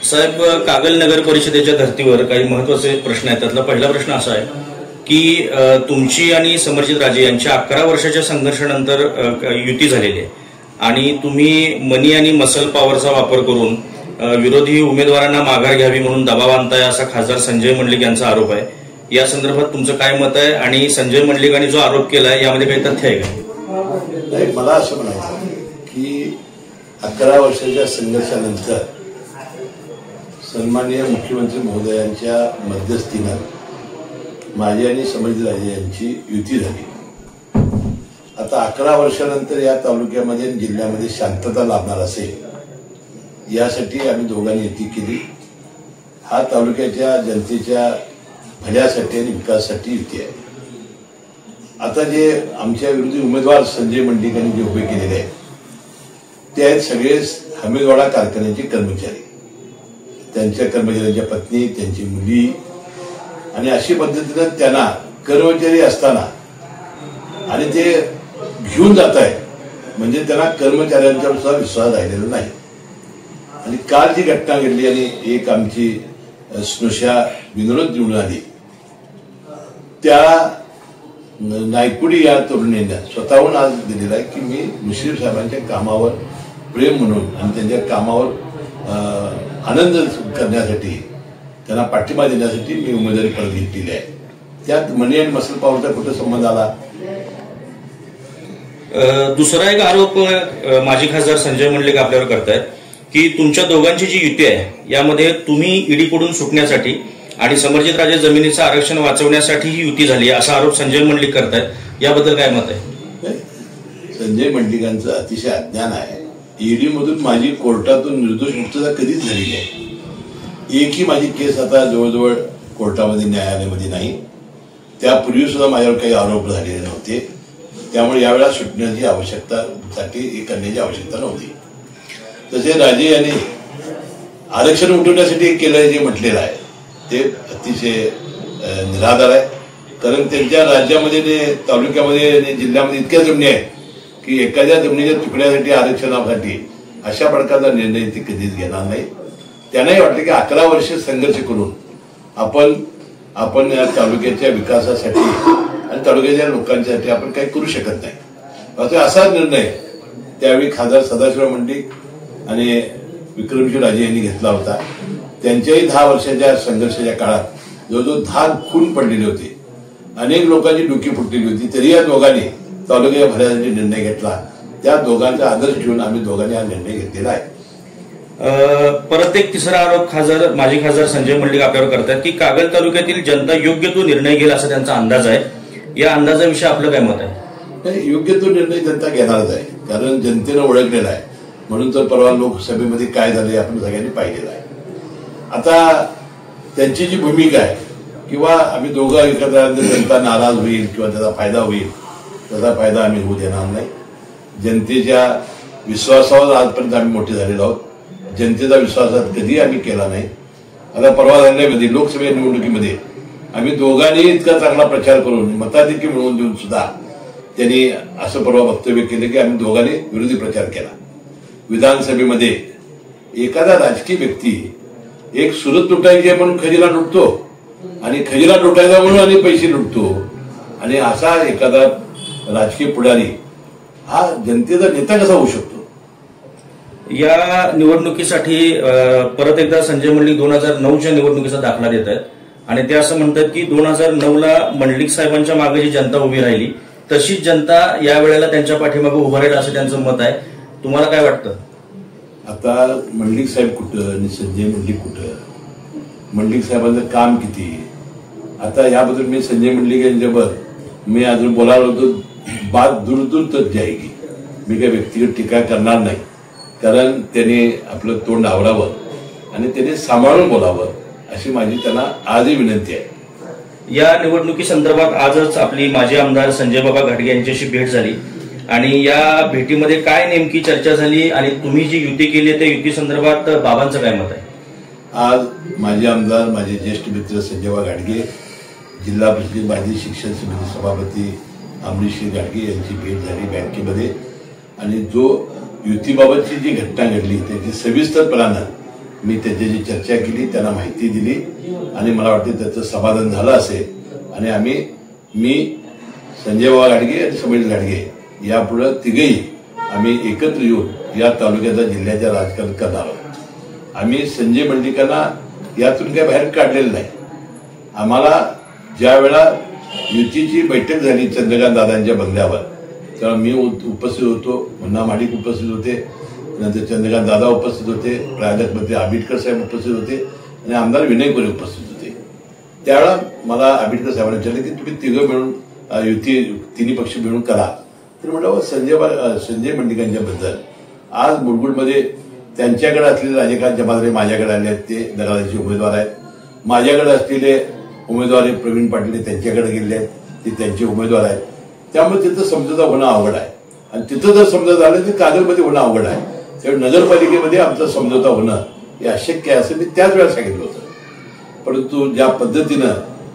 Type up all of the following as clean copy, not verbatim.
साहेब, कागल नगर परिषदेच्या धर्तीवर काही महत्त्वाचे प्रश्न आहेत. त्यातला पहिला प्रश्न असा आहे की तुमची आणि समरजित राजे यांच्या 11 वर्षाच्या संघर्षानंतर युती झालेली आहे आणि तुम्ही मनी आणि मसल पॉवरचा वापर करून विरोधी उमेदवारांना माघार घ्यावी म्हणून दबाव आणताय असा खासदार संजय मंडलिक यांचा आरोप आहे. या संदर्भात तुमचं काय मत आहे आणि संजय मंडलिकांनी जो आरोप केलाय यामध्ये काही तथ्य आहे का? नाही, मला असं म्हणायचं की 11 वर्षाच्या संघर्षानंतर सन्माननीय मुख्यमंत्री महोदयांच्या मध्यस्थीनं माझी आणि समरजित राजे यांची युती झाली. आता 11 वर्षानंतर या तालुक्यामध्ये जिल्ह्यामध्ये शांतता लाभणार असेल यासाठी आम्ही दोघांनी युती केली. हा तालुक्याच्या जनतेच्या भल्यासाठी आणि विकासासाठी युती आहे. आता जे आमच्या विरोधी उमेदवार संजय मंडलिकांनी जे उभे केलेले आहेत ते आहेत सगळे हमीदवाडा कारखान्याचे कर्मचारी, त्यांच्या कर्मचाऱ्यांच्या पत्नी, त्यांची मुली, आणि अशी पद्धतीनं त्यांना कर्मचारी असताना आणि ते घेऊन जात आहे म्हणजे त्यांना कर्मचाऱ्यांचा सुद्धा विश्वास राहिलेला नाही. आणि काल जी घटना घडली आणि एक आमची स्नुषा विनोद निवडून आली, त्या नायकुडी या तरुणीने स्वतःहून आज दिलेला आहे की मी मुश्रीफ साहेबांच्या कामावर प्रेम म्हणून आणि त्यांच्या कामावर आनंद करण्यासाठी, त्यांना पाठिंबा देण्यासाठी मी उमेदवारी परत घेतलेली आहे. त्यात मनी आणि मसल पॉवरचा कुठे संबंध आला? दुसरा एक आरोप माजी खासदार संजय मंडलिक आपल्यावर करतायत की तुमच्या दोघांची जी युती आहे यामध्ये तुम्ही ईडीकडून सुटण्यासाठी आणि समरजित राजे जमिनीचं आरक्षण वाचवण्यासाठी ही युती झाली असा आरोप संजय मंडलिक करतायत. याबद्दल काय मत आहे? संजय मंडलिकांचं अतिशय अज्ञान आहे. ईडीमधून माझी कोर्टातून निर्दोष मुक्तता कधीच झालेली आहे. एकही माझी केस आता जवळजवळ कोर्टामध्ये न्यायालयामध्ये नाही. त्यापूर्वी सुद्धा माझ्यावर काही आरोप झालेले नव्हते. त्यामुळे यावेळेला सुटण्याची आवश्यकतासाठी करण्याची आवश्यकता नव्हती. तसे राजे यांनी आरक्षण उठवण्यासाठी केलं जे म्हटलेलं आहे ते अतिशय निराधार आहे. कारण त्यांच्या राज्यामध्ये तालुक्यामध्ये आणि जिल्ह्यामध्ये इतक्या जमिनी आहेत की एखाद्या जमिनीच्या तुकड्यासाठी आरक्षणासाठी अशा प्रकारचा निर्णय ते कधीच घेणार नाही. त्यांनाही वाटतं की 11 वर्ष संघर्ष करून आपण या तालुक्याच्या विकासासाठी आणि तालुक्याच्या लोकांसाठी आपण काही करू शकत नाही. असा निर्णय त्यावेळी खासदार सदाशिवराव मंडलिक आणि विक्रमसिंह राजे यांनी घेतला होता. त्यांच्याही 10 वर्षाच्या संघर्षाच्या काळात जवळजवळ 10 खून पडलेले होते, अनेक लोकांची डोकी फुटलेली होती, तरी या दोघांनी तालुक्याच्या भल्यासाठी निर्णय घेतला. त्या दोघांचा आदर्श घेऊन आम्ही दोघांनी हा निर्णय घेतलेला आहे. परत एक तिसरा आरोप माजी खासदार संजय मंडलिक आपल्यावर करतात की कागल तालुक्यातील जनता योग्य तो निर्णय घेईल असा त्यांचा अंदाज आहे. या अंदाजाविषयी आपलं काय मत आहे? योग्य तो निर्णय जनता घेणारच आहे, कारण जनतेनं ओळखलेला आहे. म्हणून तर परवा लोकसभेमध्ये काय झाले आपण सगळ्यांनी पाहिलेलं आहे. आता त्यांची जी भूमिका आहे किंवा आम्ही दोघं एकत्र आल्यानंतर जनता नाराज होईल किंवा त्याचा फायदा होईल, त्याचा फायदा आम्ही होऊ देणार नाही. जनतेच्या विश्वासावर आजपर्यंत आम्ही मोठे झालेलो आहोत. जनतेचा विश्वासात कधी आम्ही केला नाही. आता परवा झाल्यामध्ये लोकसभा निवडणुकीमध्ये आम्ही दोघांनी इतका चांगला प्रचार करून मताधिक्य मिळवून देऊन सुद्धा त्यांनी असं परवा वक्तव्य केलं की आम्ही दोघांनी विरोधी प्रचार केला. विधानसभेमध्ये एखादा राजकीय व्यक्ती एक सुरत लुटायची म्हणून खजिना लुटतो आणि खजिना लुटायचा म्हणून आणि पैसे लुटतो, आणि असा एखादा राजकीय पुढारी हा जनतेचा नेता कसा होऊ शकतो? या निवडणुकीसाठी परत एकदा संजय मंडलिक 2009च्या निवडणुकीचा दाखला देत आहेत आणि ते असं म्हणतात की 2009ला मंडलिक साहेबांच्या मागे जी जनता उभी राहिली तशीच जनता या वेळेला त्यांच्या पाठीमागे उभा राहील असं त्यांचं मत आहे. तुम्हाला काय वाटतं? आता मंडलिक साहेब कुठं आणि संजय मंडलिक कुठं? मंडलिक साहेबांचं काम किती? आता याबद्दल मी संजय मंडलिक यांच्यावर मी अजून बोलायला होतो, बात दूर दूर तक जाएगी. मी काही व्यक्तिगत टीका करणार नाही, कारण त्याने आपलं तोंड आवरावं आणि त्याने सांभाळून बोलावं अशी माझी त्यांना आजही विनंती आहे. या निवडणुकी संदर्भात आजच आपली माजी आमदार संजय बाबा घाटगे यांच्याशी भेट झाली आणि या भेटीमध्ये काय नेमकी चर्चा झाली आणि तुम्ही जी युती केली त्या युती संदर्भात बाबांचं काय मत आहे? आज माजी आमदार, माझे ज्येष्ठ मित्र संजय बाबा घाटगे, जिल्हा परिषद माजी शिक्षण समिती सभापती अमरीश घाटगे यांची भेट झाली बँकेमध्ये. आणि जो युतीबाबतची जी घटना घडली त्याची सविस्तरपणानं मी त्याच्याशी चर्चा केली, त्यांना माहिती दिली आणि मला वाटतं त्याचं समाधान झालं असेल आणि मी संजय बाबा घाटगे आणि संभाजी घाटगे यापुढे तिघेही आम्ही एकत्र येऊन या तालुक्याच्या जिल्ह्याच्या राजकारण करणार आहोत. आम्ही संजय मंडलिकांना यातून काही बाहेर काढलेलं नाही. आम्हाला ज्या वेळा युतीची बैठक झाली चंद्रकांत दादांच्या बंगल्यावर तेव्हा मी उपस्थित होतो, मुन्ना माडिक उपस्थित होते, नंतर चंद्रकांत दादा उपस्थित होते, प्राध्यापक मंत्री आंबेडकर साहेब उपस्थित होते आणि आमदार विनय कोरे उपस्थित होते. त्यावेळा मला आंबेडकर साहेबांनी विचारलं की तुम्ही तिघं मिळून युती तिन्ही पक्ष मिळून करा. तर म्हटलं संजय मंडलिकांच्या बद्दल आज मुरगुडमध्ये त्यांच्याकडे असलेले राजकारण जमादारे माझ्याकडे आले आहेत, ते दगाडाचे उमेदवार आहेत. माझ्याकडे असलेले उमेदवार प्रवीण पाटील त्यांच्याकडे गेले आहेत, ते त्यांचे उमेदवार आहेत. त्यामुळे तिथं समझोता होणं अवघड आहे आणि तिथं जर समजा झालं तर कागलमध्ये होणं अवघड आहे. त्यामुळे नगरपालिकेमध्ये आमचा समझोता होणं हे अशक्य आहे असं मी त्याच वेळा सांगितलं होतं. परंतु ज्या पद्धतीनं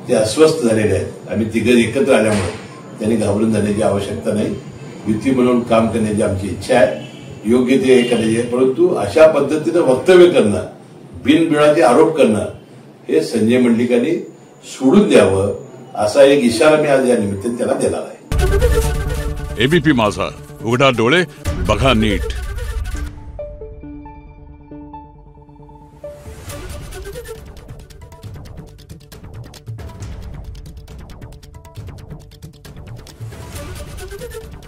ते अस्वस्थ झालेले आहेत, आम्ही तिघं एकत्र आल्यामुळे त्यांनी घाबरून जाण्याची आवश्यकता नाही. युती म्हणून काम करण्याची आमची इच्छा आहे, योग्य ते करायचे आहे. परंतु अशा पद्धतीनं वक्तव्य करणं, बिनबिडाचे आरोप करणं हे संजय मंडलिकांनी सोडून द्यावं असा एक इशारा मी आज या निमित्ताने त्याला देणार आहे. एबीपी माझा, उघडा डोळे बघा नीट. Thank you.